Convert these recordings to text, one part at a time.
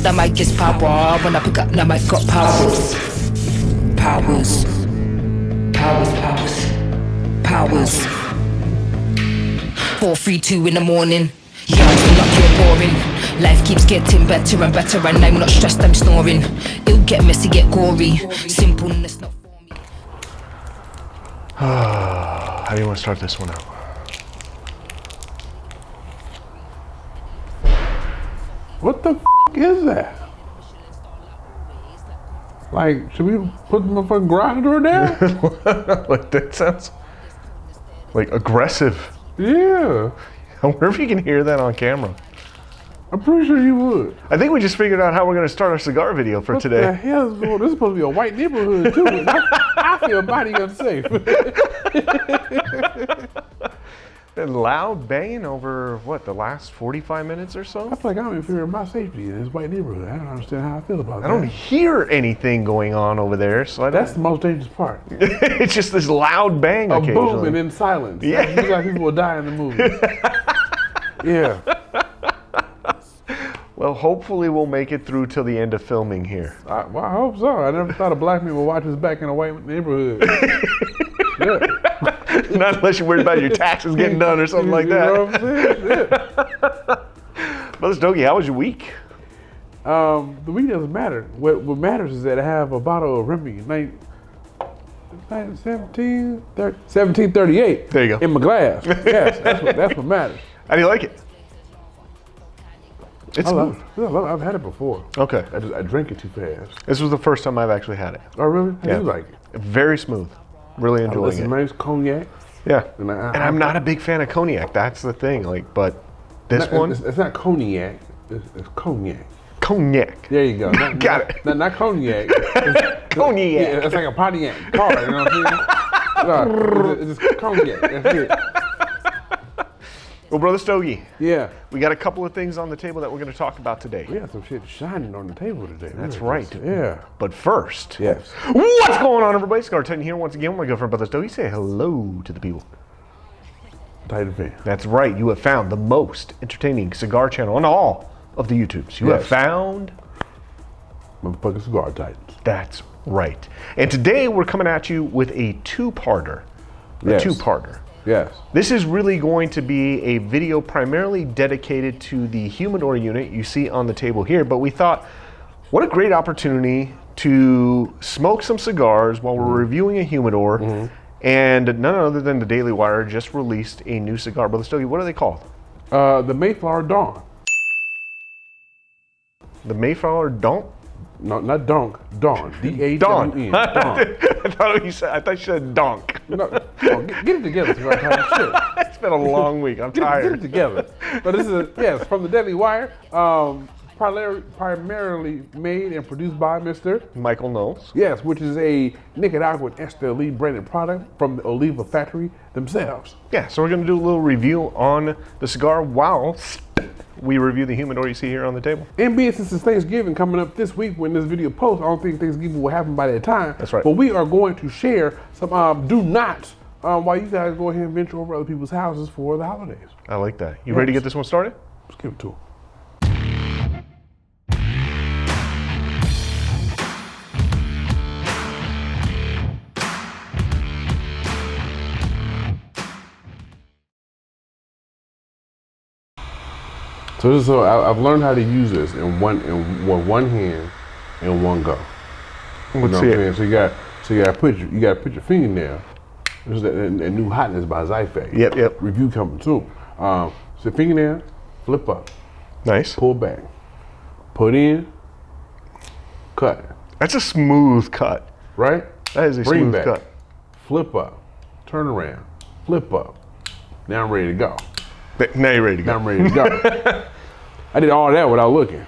the mic is power. When I pick up the mic, got powers. Powers. Powers, powers. Powers. 4, 3, 2 in the morning. Yeah, I feel like you're boring. Life keeps getting better and better, and I'm not stressed, I'm snoring. It'll get messy, get gory. Simpleness not for me. How do you want to start this one out? What the is that? Like, should we put the motherfucking garage door down? Like, that sounds like aggressive. Yeah. I wonder if you can hear that on camera. I'm pretty sure you would. I think we just figured out how we're going to start our cigar video for today. What the hell is going? This is supposed to be a white neighborhood too. I feel mighty unsafe. And loud banging over, what, the last 45 minutes or so? I feel like I'm in fear of my safety in this white neighborhood. I don't understand how I feel about that. I don't hear anything going on over there, so I don't. That's the most dangerous part. It's just this loud bang A occasionally. boom and then silence. Yeah. That's like people will die in the movies. Yeah. Well, hopefully we'll make it through till the end of filming here. Well, I hope so. I never thought a black man would watch us back in a white neighborhood. Yeah. Not unless you're worried about your taxes getting done or something like that. You know what I'm saying? Yeah. Brother Stogie, how was your week? The week doesn't matter. What matters is that I have a bottle of Remy 1738. There you go. In my glass. Yes, that's what matters. How do you like it? It's I smooth. love it. I've had it before. Okay. I drink it too fast. This was the first time I've actually had it. Oh, really? How Yeah. do you like it? Very smooth. Really enjoying It's it. a nice cognac. Yeah. And I'm not a big fan of cognac. That's the thing. Like, but this one, It's not cognac. It's cognac. cognac. There you go. Got it. Not cognac. Cognac. Yeah, it's like a Pontiac car. You know what I'm saying? No, it's just cognac. That's it. Well, Brother Stogie, Yeah. we got a couple of things on the table that we're going to talk about today. We have some shit shining on the table today. That's right. Yeah. But first, Yes. what's going on, everybody? Cigar Titan here once again. My good friend Brother Stogie. Say hello to the people. Titan fan. That's right. You have found the most entertaining cigar channel on all of the YouTubes. You have Yes. found. Motherfucking cigar titans. That's right. And today we're coming at you with a two-parter. Yes. Two-parter. Yes. This is really going to be a video primarily dedicated to the humidor unit you see on the table here, but we thought, what a great opportunity to smoke some cigars while we're reviewing a humidor, and none other than the Daily Wire just released a new cigar. Brother Stogie, what are they called? The Mayflower Dawn. The Mayflower Don't? No, not Donk. Dawn. D-A-W-N. Dawn. Dawn. I thought you said donk. No, get it together, cigar titan. Shit. It's been a long week. I'm Get tired. it together. But this is, yes, from the Daily Wire. Primarily made and produced by Mr. Michael Knowles. Yes, which is a Nicaraguan Esteli branded product from the Oliva factory themselves. Yeah, so we're going to do a little review on the cigar while we review the humidor you see here on the table. And being since it's Thanksgiving coming up this week when this video posts, I don't think Thanksgiving will happen by that time. That's right. But we are going to share some do nots while you guys go ahead and venture over other people's houses for the holidays. I like that. You ready to get this one started? Let's give it to them. So I've learned how to use this in one hand and one go. Let's know see what I'm it. saying? So you gotta put your fingernail. This is that New Hotness by Zyfe. Yep. Review coming soon. So fingernail, flip up, Nice. pull back, put in, cut. That's a smooth cut. Right? That is a Bring smooth back, cut. flip up, turn around, flip up. Now I'm ready to go. Now you're ready to Now go. I'm ready to go. I did all that without looking.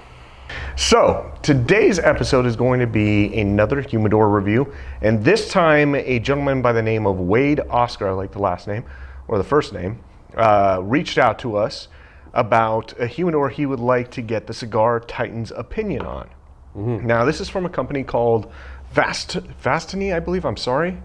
So, today's episode is going to be another humidor review, and this time a gentleman by the name of Wade Oscar, I like the last name, or the first name, reached out to us about a humidor he would like to get the Cigar Titan's opinion on. Now, this is from a company called Vastony, I believe, I'm sorry.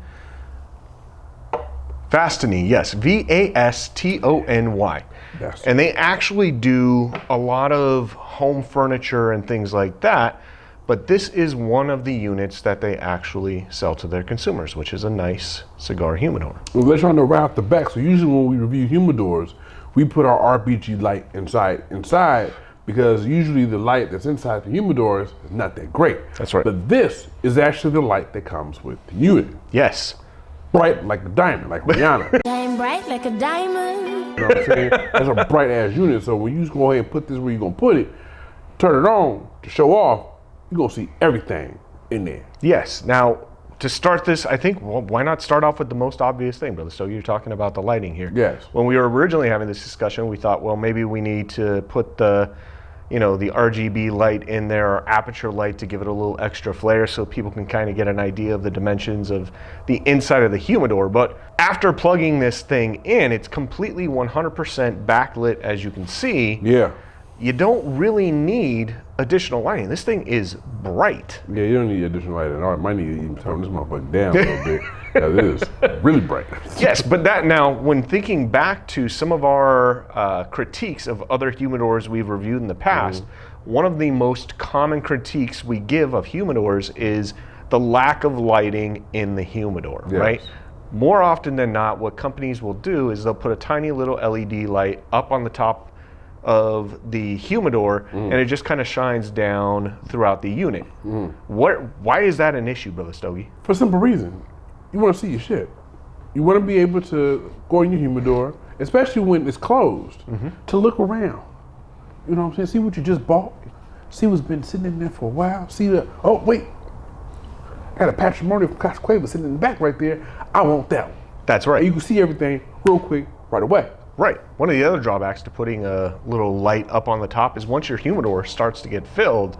Vastony, yes, Vastony. Yes. And they actually do a lot of home furniture and things like that. But this is one of the units that they actually sell to their consumers, which is a nice cigar humidor. Well, let's try to right off the back. So usually when we review humidors, we put our RPG light inside because usually the light that's inside the humidors is not that great. That's right. But this is actually the light that comes with the unit. Yes. Bright like a diamond, like Rihanna. Shine bright like a diamond. You know what I'm saying? That's a bright ass unit. So when you go ahead and put this where you're gonna put it, turn it on to show off, you're gonna see everything in there. Yes. Now, to start this, I think, well, why not start off with the most obvious thing, brother? So you're talking about the lighting here. Yes. When we were originally having this discussion, we thought, well, maybe we need to put the RGB light in there, or aperture light, to give it a little extra flair so people can kind of get an idea of the dimensions of the inside of the humidor. But after plugging this thing in, it's completely 100% backlit, as you can see. Yeah. You don't really need additional lighting. This thing is bright. Yeah, you don't need additional lighting. I might need to even turn this motherfucker down a little bit. Because it is really bright. Yes, but that now, when thinking back to some of our critiques of other humidors we've reviewed in the past, one of the most common critiques we give of humidors is the lack of lighting in the humidor, Yes. right? More often than not, what companies will do is they'll put a tiny little LED light up on the top of the humidor, and it just kind of shines down throughout the unit. Why is that an issue, Brother Stogie? For a simple reason. You want to see your shit. You want to be able to go in your humidor, especially when it's closed, to look around. You know what I'm saying? See what you just bought. See what's been sitting in there for a while. See the, oh, wait. I got a patrimonial from Costa Cueva sitting in the back right there. I want that one. That's right. And you can see everything real quick right away. Right. One of the other drawbacks to putting a little light up on the top is once your humidor starts to get filled,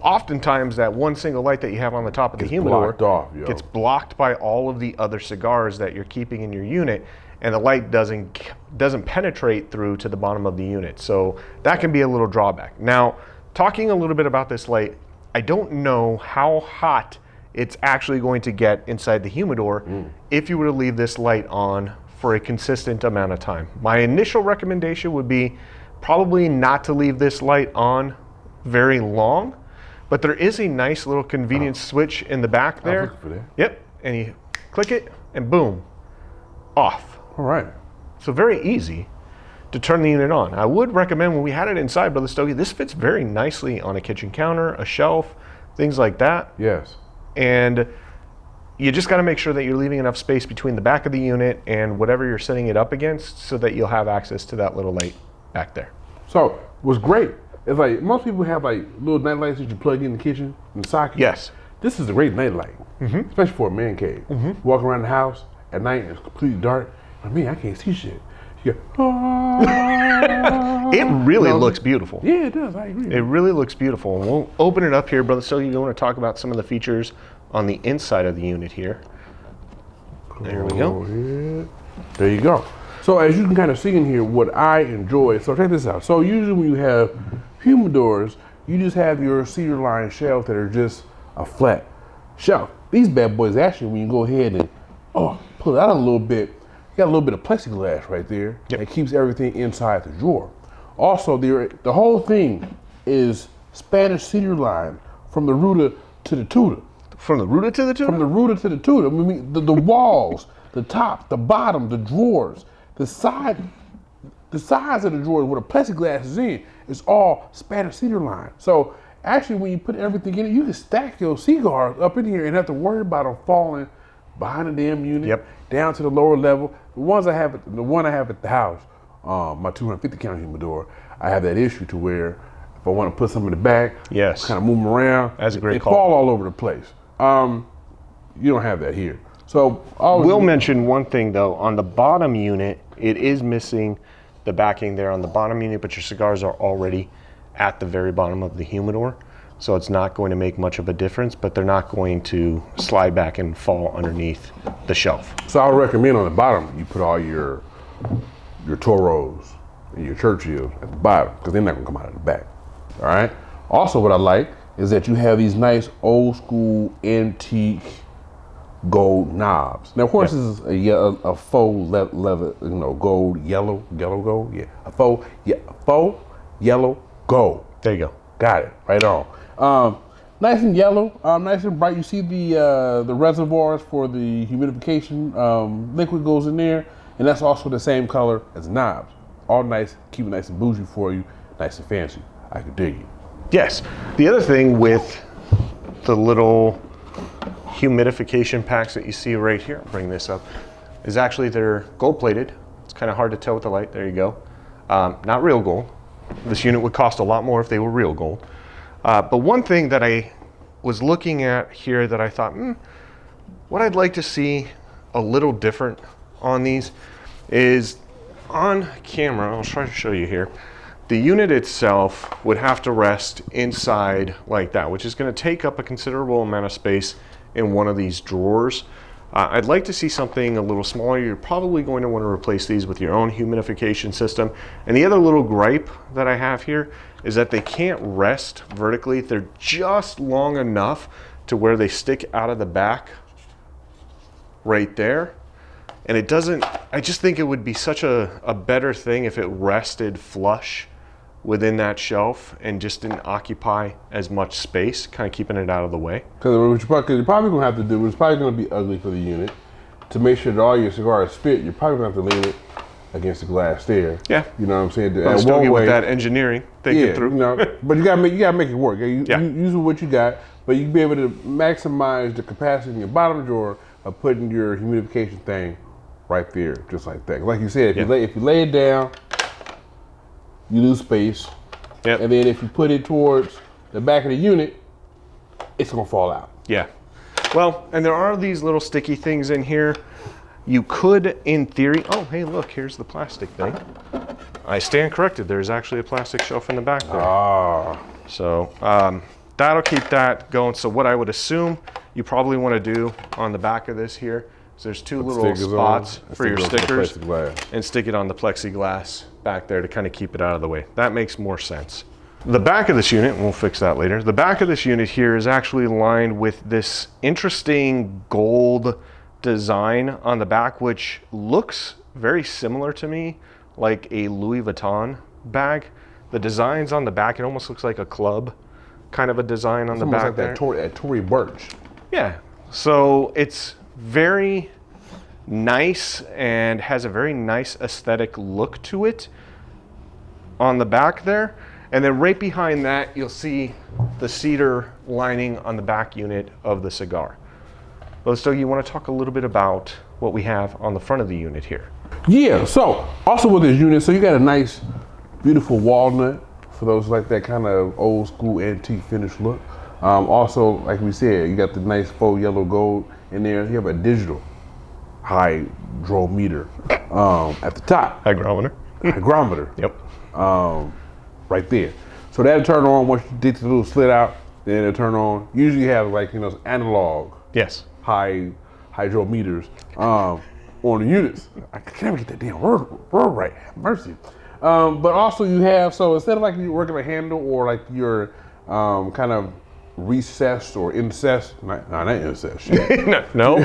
oftentimes that one single light that you have on the top of the humidor blocked off, yo. gets blocked by all of the other cigars that you're keeping in your unit, and the light doesn't penetrate through to the bottom of the unit. So that can be a little drawback. Now, talking a little bit about this light, I don't know how hot it's actually going to get inside the humidor if you were to leave this light on for a consistent amount of time. My initial recommendation would be probably not to leave this light on very long, but there is a nice little convenience switch in the back there. I was looking for that. Yep, and you click it and boom, off. All right. So very easy to turn the unit on. I would recommend, when we had it inside, Brother Stogie, this fits very nicely on a kitchen counter, a shelf, things like that. Yes. And you just got to make sure that you're leaving enough space between the back of the unit and whatever you're setting it up against so that you'll have access to that little light back there. So what's great is like most people have like little night lights that you plug in the kitchen and the socket. Yes. This is a great night light, especially for a man cave. Walk around the house at night and it's completely dark. I mean, I can't see shit. You go, It really looks beautiful. yeah, it does. I agree. It really looks beautiful. And we'll open it up here, Brother Stogie. You want to talk about some of the features on the inside of the unit here. There we go. Ahead. There you go. So as you can kind of see in here, what I enjoy, so check this out. So usually when you have humidors, you just have your cedar line shelf that are just a flat shelf. These bad boys actually, when you go ahead and pull it out a little bit, you got a little bit of plexiglass right there. Yep. That keeps everything inside the drawer. Also, the whole thing is Spanish cedar line from the rooter to the tutor. From the rooter to the tutor? From the rooter to the tutor. I mean, the walls, the top, the bottom, the drawers, the sides of the drawers where the plexiglass is in, is all Spanish cedar line. So actually, when you put everything in it, you can stack your cigars up in here and have to worry about them falling behind the damn unit, down to the lower level. The one I have at the house, my 250 count humidor, I have that issue to where if I want to put some in the back, Yes. kind of move them around, That's a great they call. fall all over the place. You don't have that here. So We'll mention one thing though. On the bottom unit, it is missing the backing there on the bottom unit, but your cigars are already at the very bottom of the humidor. So it's not going to make much of a difference, but they're not going to slide back and fall underneath the shelf. So I would recommend on the bottom, you put all your Toros and your Churchills at the bottom, because they're not gonna come out of the back, all right? Also what I like is that you have these nice old school antique gold knobs. Now, of course, this is a faux leather, gold, yellow gold. Yeah, a faux yellow gold. There you go. Got it. Right on. Nice and yellow, nice and bright. You see the reservoirs for the humidification liquid goes in there, and that's also the same color as the knobs. All nice, keep it nice and bougie for you, nice and fancy. I can dig you. Yes. The other thing with the little humidification packs that you see right here, I'll bring this up, is actually they're gold plated. It's kind of hard to tell with the light. There you go. Not real gold. This unit would cost a lot more if they were real gold. But one thing that I was looking at here that I thought, what I'd like to see a little different on these is on camera, I'll try to show you here, the unit itself would have to rest inside like that, which is going to take up a considerable amount of space in one of these drawers. I'd like to see something a little smaller. You're probably going to want to replace these with your own humidification system. And the other little gripe that I have here is that they can't rest vertically. They're just long enough to where they stick out of the back right there. And it doesn't, I just think it would be such a better thing if it rested flush within that shelf and just didn't occupy as much space, kind of keeping it out of the way. Because what you're probably going to have to do, it's probably going to be ugly for the unit, to make sure that all your cigars fit, you're probably going to have to lean it against the glass there. Yeah. You know what I'm saying? I'm still get with that engineering thinking through. But you gotta make it work. You use what you got, but you can be able to maximize the capacity in your bottom drawer of putting your humidification thing right there, just like that. Like you said, if you lay it down, you lose space. Yep. And then if you put it towards the back of the unit, it's gonna fall out. Yeah. Well, and there are these little sticky things in here. You could, in theory, oh, hey, look, here's the plastic thing. I stand corrected. There's actually a plastic shelf in the back there. Ah. So that'll keep that going. So what I would assume you probably want to do on the back of this here is there's two little spots for your stickers and stick it on the plexiglass back there to kind of keep it out of the way. That makes more sense. The back of this unit, and we'll fix that later, the back of this unit here is actually lined with this interesting gold design on the back, which looks very similar to me, like a Louis Vuitton bag. The designs on the back, it almost looks like a club kind of a design on the back like there. That Tory Burch. Yeah, so it's very nice and has a very nice aesthetic look to it on the back there. And then right behind that, you'll see the cedar lining on the back unit of the cigar. Well, so you want to talk a little bit about what we have on the front of the unit here? Yeah, so also with this unit, so you got a nice, beautiful walnut for those like that kind of old school antique finish look. Also, like we said, you got the nice faux yellow gold in there. You have a digital hydrometer at the top. Hygrometer. Hygrometer. Yep. Right there. So that'll turn on once you dig the little slit out, then it'll turn on. Usually you have like, analog. Yes. Hydrometers on the units. I can't even get that damn word right. Have mercy. But also you have, so instead of like you working a handle or like your kind of recessed or incest, not incest. Shit. no.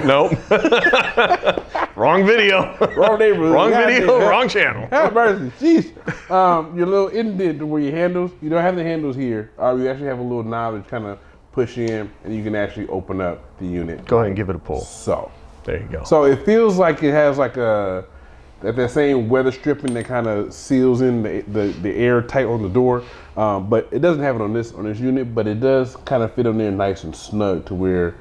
Wrong video. Wrong neighborhood. Wrong video, wrong channel. Have mercy. Jeez. Your little indent where your handles, you don't have the handles here. You actually have a little knob that kind of push in and you can actually open up the unit. Go ahead and give it a pull. So. There you go. So it feels like it has like that same weather stripping that kind of seals in the air tight on the door. But it doesn't have it on this unit, but it does kind of fit on there nice and snug to where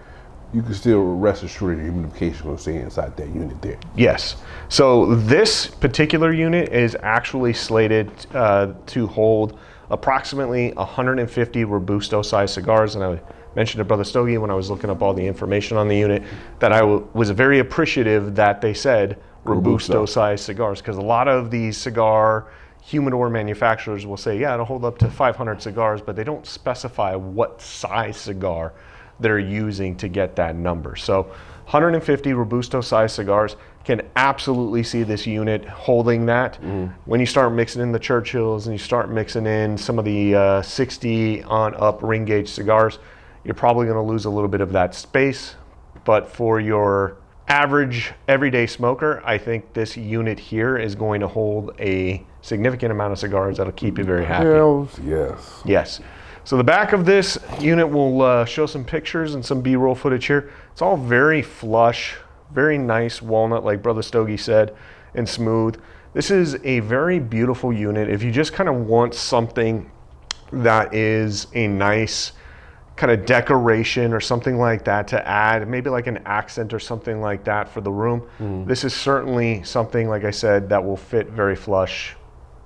you can still rest assured your humidification will stay inside that unit there. Yes. So this particular unit is actually slated to hold approximately 150 Robusto size cigars. And I mentioned to Brother Stogie when I was looking up all the information on the unit that I was very appreciative that they said Robusto size cigars, because a lot of these cigar humidor manufacturers will say, yeah, it'll hold up to 500 cigars, but they don't specify what size cigar they're using to get that number. So 150 Robusto size cigars, can absolutely see this unit holding that. When you start mixing in the Churchills and you start mixing in some of the 60 on up ring gauge cigars, you're probably going to lose a little bit of that space. but for your average everyday smoker, I think this unit here is going to hold a significant amount of cigars that'll keep you very happy. Hells yes. Yes. So the back of this unit will show some pictures and some B-roll footage here. It's all very flush, very nice walnut, like Brother Stogie said, and smooth. This is a very beautiful unit. If you just kind of want something that is a nice kind of decoration or something like that to add, maybe like an accent or something like that for the room, this is certainly something, like I said, that will fit very flush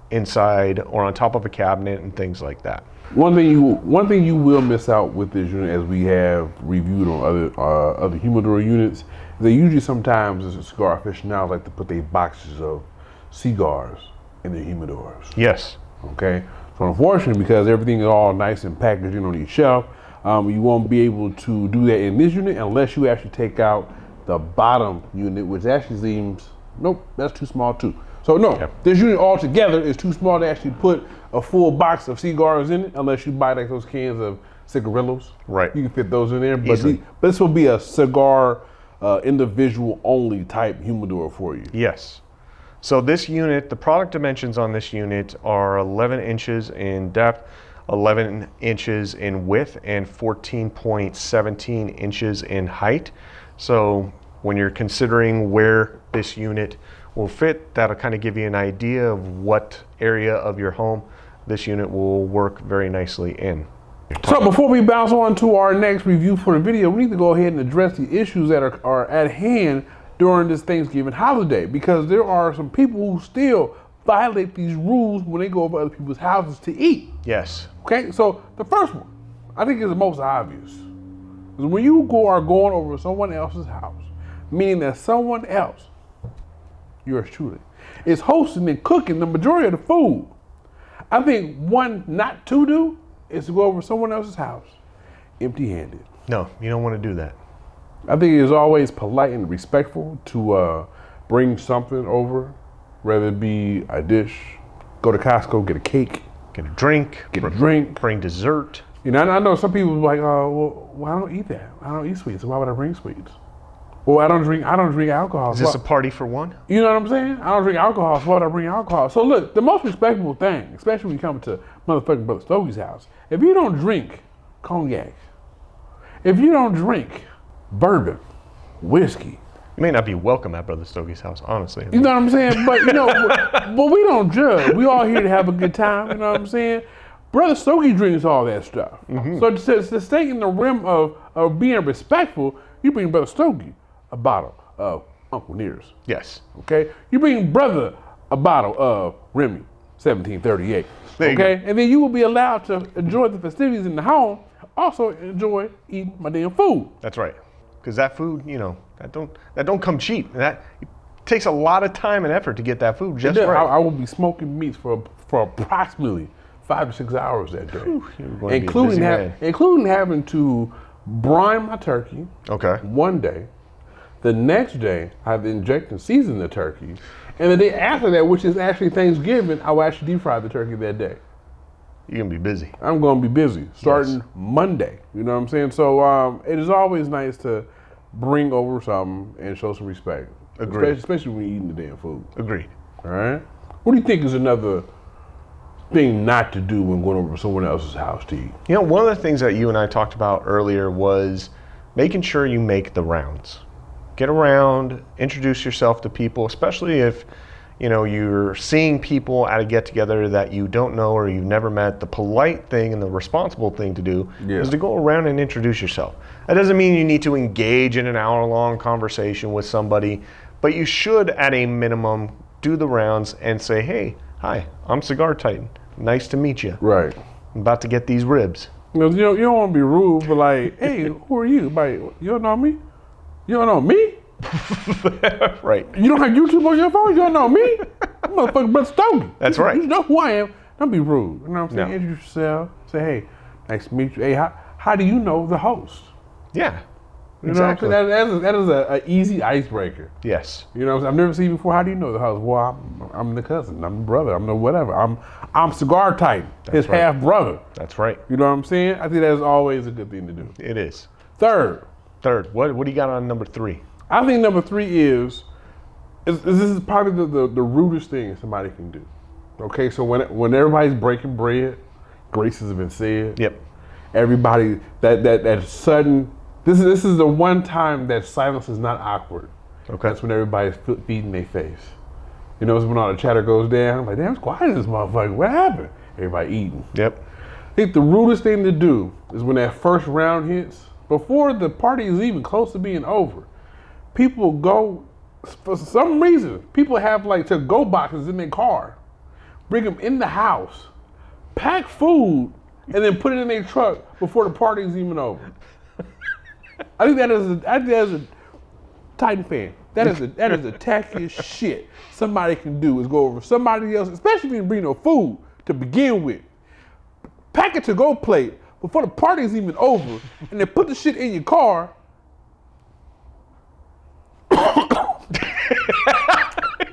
inside or on top of a cabinet and things like that. One thing you will miss out with this unit, as we have reviewed on other humidor units, they usually sometimes, as a cigar aficionados, like to put their boxes of cigars in their humidors. Yes. Okay. So unfortunately, because everything is all nice and packaged in on each shelf, you won't be able to do that in this unit unless you actually take out the bottom unit, which actually seems, nope, that's too small too. So no, this unit altogether is too small to actually put a full box of cigars in it, unless you buy like those cans of cigarillos. Right. You can fit those in there, but this will be a cigar individual only type humidor for you. Yes. So this unit, the product dimensions on this unit are 11 inches in depth, 11 inches in width, and 14.17 inches in height. So when you're considering where this unit will fit, that'll kind of give you an idea of what area of your home this unit will work very nicely in. So before we bounce on to our next review for the video, we need to go ahead and address the issues that are at hand during this Thanksgiving holiday, because there are some people who still violate these rules when they go over other people's houses to eat. Yes. Okay, so the first one, I think is the most obvious, is when you are going over someone else's house, meaning that someone else, yours truly, is hosting and cooking the majority of the food. I think one not to do is to go over someone else's house empty-handed. No, you don't want to do that. I think it is always polite and respectful to bring something over, whether it be a dish, go to Costco, get a cake, Get a drink. Bring dessert. You know, I know some people are like, well, I don't eat that. I don't eat sweets, so why would I bring sweets? Well, I don't drink alcohol. Is this a party for one? You know what I'm saying? I don't drink alcohol, so why would I bring alcohol? So look, the most respectable thing, especially when you come to motherfucking Brother Stogie's house, if you don't drink cognac, if you don't drink bourbon, whiskey, You may not be welcome at Brother Stogie's house, honestly. you know what I'm saying? But you know, but we don't judge. We all here to have a good time. You know what I'm saying? Brother Stogie drinks all that stuff. Mm-hmm. So to stay in the rim of being respectful, you bring Brother Stogie a bottle of Uncle Near's. Yes. Okay? You bring Brother a bottle of Remy 1738. Okay? And then you will be allowed to enjoy the festivities in the home, also enjoy eating my damn food. That's right. Because that food, you know, that don't come cheap. It takes a lot of time and effort to get that food just right. I will be smoking meats for approximately 5 to 6 hours that day. Whew, including having to brine my turkey one day. The next day, I have to inject and season the turkey. And the day after that, which is actually Thanksgiving, I will actually deep fry the turkey that day. You're going to be busy. I'm going to be busy starting Monday. You know what I'm saying? So it is always nice to bring over something and show some respect. Agreed. Especially when you're eating the damn food. Agreed. All right? What do you think is another thing not to do when going over to someone else's house to eat? You know, one of the things that you and I talked about earlier was making sure you make the rounds. Get around, introduce yourself to people, especially if, you know, you're seeing people at a get-together that you don't know or you've never met. The polite thing and the responsible thing to do is to go around and introduce yourself. That doesn't mean you need to engage in an hour-long conversation with somebody, but you should, at a minimum, do the rounds and say, hey, hi, I'm Cigar Titan. Nice to meet you. Right. I'm about to get these ribs. You don't want to be rude, but like, hey, who are you? Like, you don't know me? You don't know me? Right. You don't have YouTube on your phone? You don't know me? I'm motherfucking Brother Stogie. That's right. You know who I am. Don't be rude. You know what I'm saying? No. Introduce yourself. Say, hey, nice to meet you. Hey, how do you know the host? Yeah. You know what I'm saying? That is an easy icebreaker. Yes. You know what I'm saying? I've never seen you before. How do you know the host? Well, I'm the cousin. I'm the brother. I'm the whatever. I'm Cigar Titan. His half brother. That's right. You know what I'm saying? I think that's always a good thing to do. It is. Third, Third. What do you got on number 3? I think number 3 is this is probably the rudest thing somebody can do. Okay, so when everybody's breaking bread, graces have been said. Yep. Everybody that sudden. This is the one time that silence is not awkward. Okay. That's when everybody's feeding their face. You know, it's when all the chatter goes down. I'm like, damn, it's quiet in this motherfucker. What happened? Everybody eating. Yep. I think the rudest thing to do is when that first round hits, before the party is even close to being over, people go, for some reason, people have like to-go boxes in their car, bring them in the house, pack food, and then put it in their truck before the party is even over. I think that is a Titan fan. That is the tackiest shit somebody can do is go over somebody else, especially if you bring no food to begin with. Pack a to-go plate before the party is even over, and then put the shit in your car.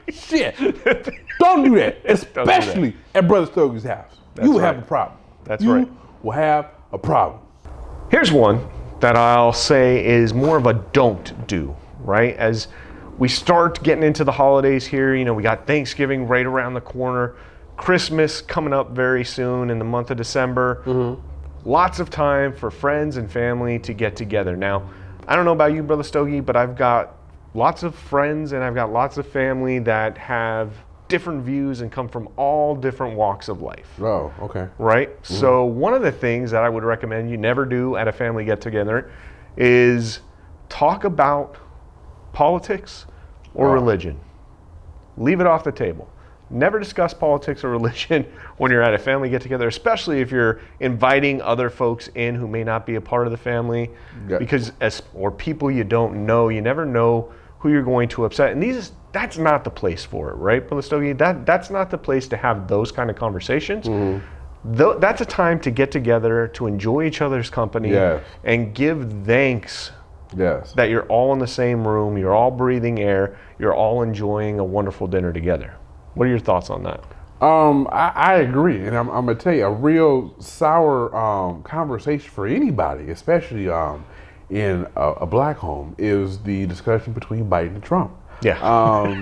Shit. Don't do that, especially at Brother Stokey's house. You will have a problem. That's right. You will have a problem. Here's one that I'll say is more of a don't do, right? As we start getting into the holidays here, you know, we got Thanksgiving right around the corner, Christmas coming up very soon in the month of December. Mm-hmm. Lots of time for friends and family to get together. Now, I don't know about you, Brother Stokey, but I've got lots of friends and I've got lots of family that have different views and come from all different walks of life. Oh, okay. Right? Mm-hmm. So one of the things that I would recommend you never do at a family get-together is talk about politics or religion. Leave it off the table. Never discuss politics or religion when you're at a family get-together, especially if you're inviting other folks in who may not be a part of the family, because or people you don't know. You never know who you're going to upset, and that's not the place for it, right, Brother Stokey? That's not the place to have those kind of conversations. Mm-hmm. That's a time to get together, to enjoy each other's company, and give thanks that you're all in the same room, you're all breathing air, you're all enjoying a wonderful dinner together. What are your thoughts on that? I agree, and I'm gonna tell you, a real sour conversation for anybody, especially in a black home, is the discussion between Biden and Trump. Yeah.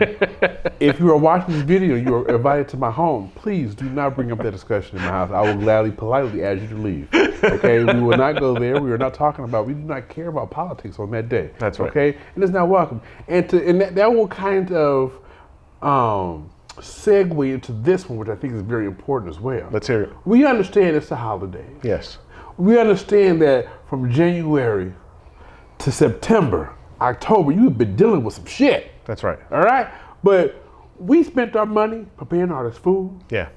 If you are watching this video, you are invited to my home. Please do not bring up that discussion in my house. I will gladly, politely ask you to leave. Okay, we will not go there. We are not talking about. We do not care about politics on that day. That's right. Okay, and it's not welcome. And that will kind of segue into this one, which I think is very important as well. Let's hear it. We understand it's a holiday. Yes. We understand that from January to September, October, you've been dealing with some shit. That's right. All right? But we spent our money preparing all this food. Yeah.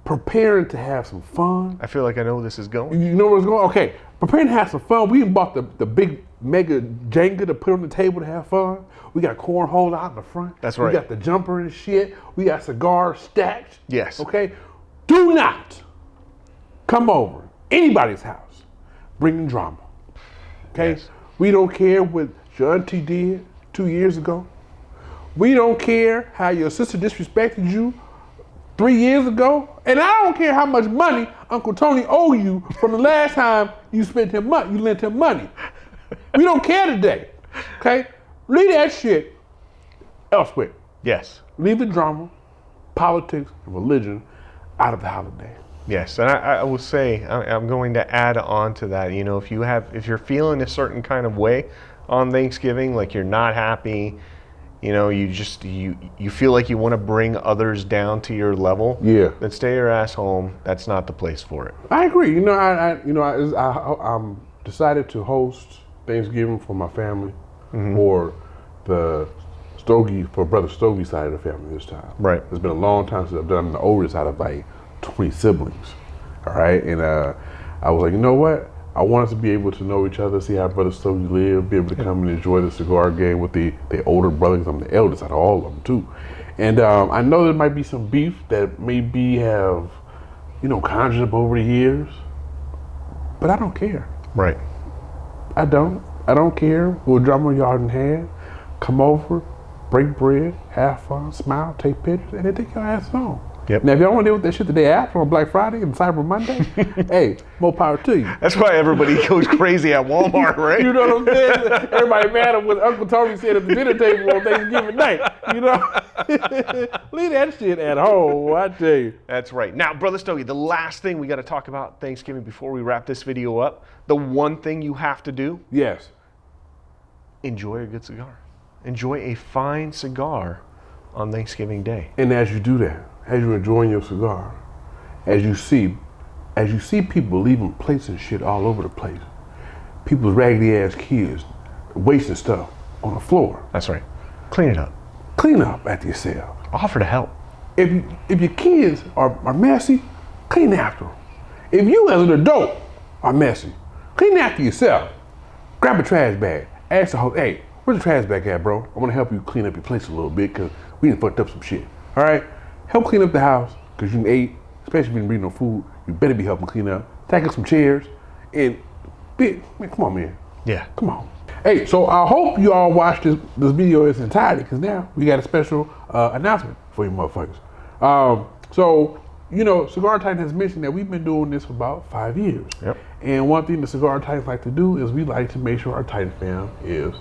Preparing to have some fun. I feel like I know where this is going. You know where it's going? Okay. Preparing to have some fun. We even bought the big mega Jenga to put on the table to have fun. We got cornhole out in the front. That's right. We got the jumper and shit. We got cigars stacked. Yes. Okay? Do not come over anybody's house bringing drama. Okay? Yes. We don't care what your auntie did 2 years ago. We don't care how your sister disrespected you 3 years ago. And I don't care how much money Uncle Tony owe you from the last time you lent him money. We don't care today. Okay? Leave that shit elsewhere. Yes. Leave the drama, politics, and religion out of the holiday. Yes, and I will say, I'm going to add on to that. You know, if you're feeling a certain kind of way on Thanksgiving, like you're not happy, you know, you feel like you want to bring others down to your level. Yeah. Then stay your ass home. That's not the place for it. I agree. You know, I'm decided to host Thanksgiving for my family, for the Brother Stokey's side of the family this time. Right. It's been a long time since I've done the oldest out of like 20 siblings. All right. And I was like, you know what? I want us to be able to know each other, see how Brother Stokey live, be able to come and enjoy the cigar game with the older brothers. I'm the eldest out of all of them too. And I know there might be some beef that maybe have, conjured up over the years, but I don't care. Right. I don't care what drama y'all done had. Come over, break bread, have fun, smile, take pictures, and then take your ass home. Yep. Now, if y'all want to deal with that shit the day after on Black Friday and Cyber Monday, hey, more power to you. That's why everybody goes crazy at Walmart, right? You know what I'm saying? Everybody mad at what Uncle Tony said at the dinner table on Thanksgiving night. You know? Leave that shit at home, I tell you. That's right. Now, Brother Stogie, the last thing we got to talk about Thanksgiving before we wrap this video up, the one thing you have to do, Yes. enjoy a good cigar. Enjoy a fine cigar on Thanksgiving Day. And as you do that, as you're enjoying your cigar, as you see people leaving plates and shit all over the place, people's raggedy ass kids wasting stuff on the floor. That's right. Clean it up. Clean up after yourself. Offer to help. If your kids are messy, clean after them. If you as an adult are messy, clean after yourself. Grab a trash bag. Ask the host, hey, where's the trash bag at, bro? I want to help you clean up your place a little bit because we done fucked up some shit. All right? Help clean up the house because you ate, especially if you didn't bring no food. You better be helping clean up. Tackle some chairs and man, come on, man. Yeah. Come on. Hey, so I hope you all watched this video in its entirety because now we got a special announcement for you motherfuckers. So, you know, Cigar Titan has mentioned that we've been doing this for about 5 years. Yep. And one thing the Cigar Titans like to do is we like to make sure our Titan fam is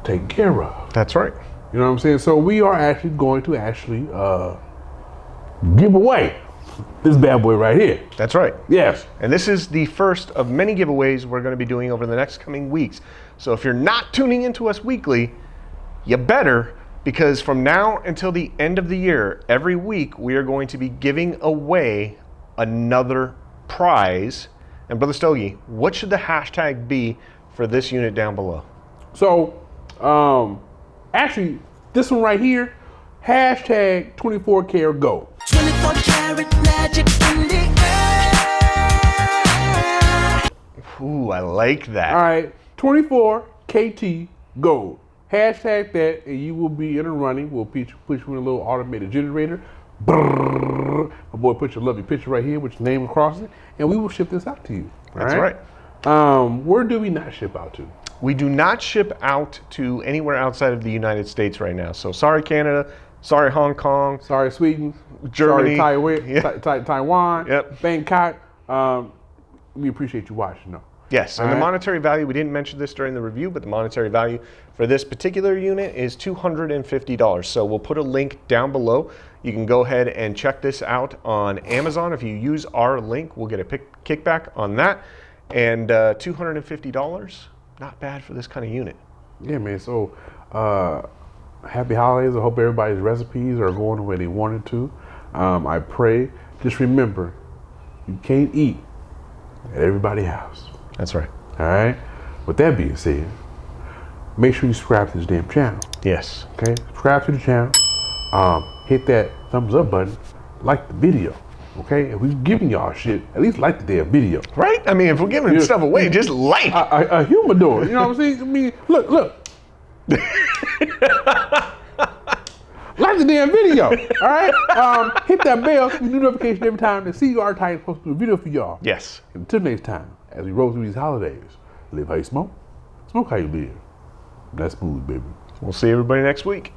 taken care of. That's right. You know what I'm saying? So we are actually going to give away this bad boy right here. That's right. Yes. And this is the first of many giveaways we're going to be doing over the next coming weeks. So if you're not tuning into us weekly, you better, because from now until the end of the year, every week we are going to be giving away another prize. And Brother Stogie, what should the hashtag be for this unit down below? So, actually, this one right here, hashtag 24 karat gold. 24 karat magic in the air. Ooh, I like that. All right, 24 KT gold. Hashtag that, and you will be in a running. We'll push you in a little automated generator. Brrr. My boy, put your lovely picture right here with your name across it, and we will ship this out to you. That's right. Where do we not ship out to? We do not ship out to anywhere outside of the United States right now. So sorry, Canada. Sorry, Hong Kong. Sorry, Sweden. Germany. Sorry, Taiwan. Yeah. Taiwan. Yep. Bangkok. We appreciate you watching, though. Yes, and the monetary value, we didn't mention this during the review, but the monetary value for this particular unit is $250. So we'll put a link down below. You can go ahead and check this out on Amazon. If you use our link, we'll get a kickback on that. And $250, not bad for this kind of unit. Yeah, man. So, happy holidays. I hope everybody's recipes are going the way they wanted to. I pray. Just remember, you can't eat at everybody's house. That's right. All right? With that being said, make sure you subscribe to this damn channel. Yes. Okay? Subscribe to the channel. Hit that thumbs up button. Like the video. Okay? If we're giving y'all shit, at least like the damn video. Right? I mean, if we're giving stuff away, just like. A humidor. You know what I'm saying? I mean, look. Like the damn video. All right? Hit that bell so you get notification every time the Cigar Titan posts a video for y'all. Yes. Until next time, as we roll through these holidays, live how you smoke how you live. That's smooth, baby. We'll see everybody next week.